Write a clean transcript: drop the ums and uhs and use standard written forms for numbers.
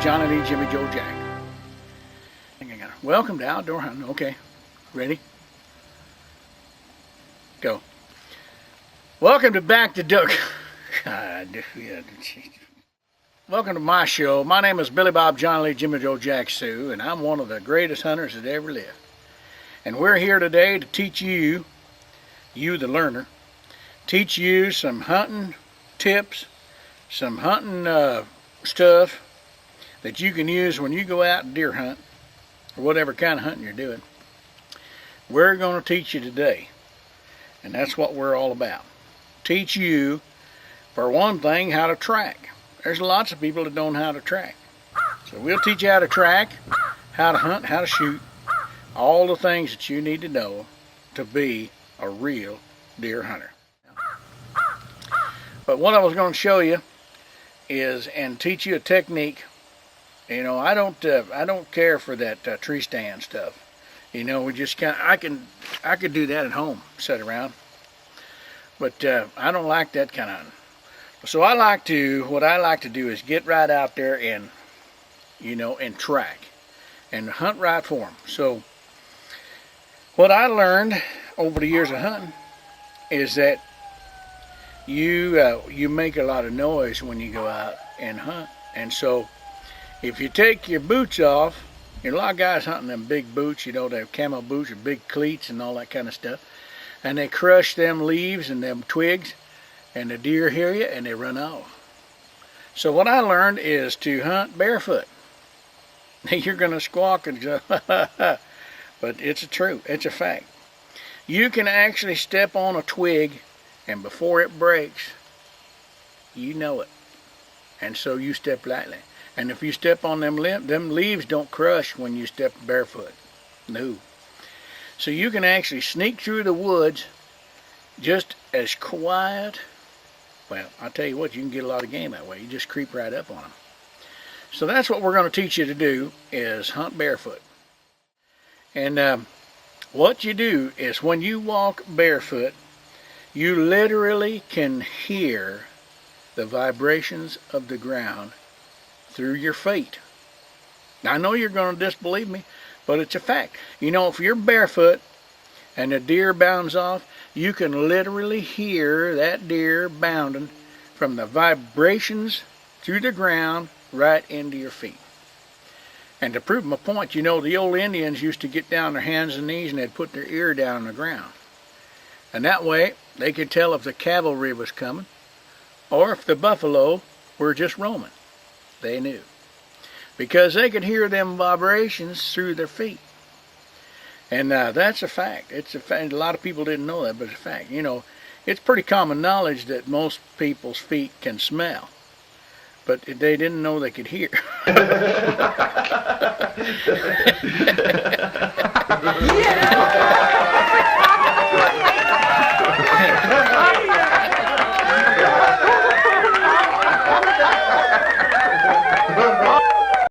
Bob, Johnny Lee, Jimmy, Joe, Jack. Welcome to Outdoor Hunting. Okay, ready? Go. Welcome to Back to Duck. Welcome to my show. My name is Billy Bob, Johnny Lee, Jimmy, Joe, Jacksue, and I'm one of the greatest hunters that ever lived. And we're here today to teach you the learner, teach you some hunting tips, some hunting stuff that you can use when you go out and deer hunt, or whatever kind of hunting you're doing. We're going to teach you today, and that's what we're all about. Teach you, for one thing, how to track. There's lots of people that don't know how to track. So we'll teach you how to track, how to hunt, how to shoot, all the things that you need to know to be a real deer hunter. But what I was going to show you is, and teach you a technique. You know, I don't care for that tree stand stuff. You know, we just I could do that at home, sit around. But I don't like that kind of. So what I like to do is get right out there and, you know, and track and hunt right for them. So what I learned over the years of hunting is that you make a lot of noise when you go out and hunt. And so if you take your boots off, a lot of guys hunting them big boots, you know, they have camo boots with big cleats and all that kind of stuff, and they crush them leaves and them twigs, and the deer hear you and they run off. So what I learned is to hunt barefoot. You're going to squawk and go, but it's true, it's a fact. You can actually step on a twig, and before it breaks, you know it. And so you step lightly. And if you step on them leaves don't crush when you step barefoot. No. So you can actually sneak through the woods just as quiet. Well, I'll tell you what, you can get a lot of game that way. You just creep right up on them. So that's what we're going to teach you to do, is hunt barefoot. And what you do is when you walk barefoot, you literally can hear the vibrations of the ground through your feet. Now, I know you're going to disbelieve me, but it's a fact. You know, if you're barefoot and the deer bounds off, you can literally hear that deer bounding from the vibrations through the ground right into your feet. And to prove my point, you know, the old Indians used to get down on their hands and knees and they'd put their ear down on the ground. And that way, they could tell if the cavalry was coming or if the buffalo were just roaming. They knew, because they could hear them vibrations through their feet. And that's a fact. It's a fact. A lot of people didn't know that, but it's a fact. You know, it's pretty common knowledge that most people's feet can smell, but they didn't know they could hear. Yeah!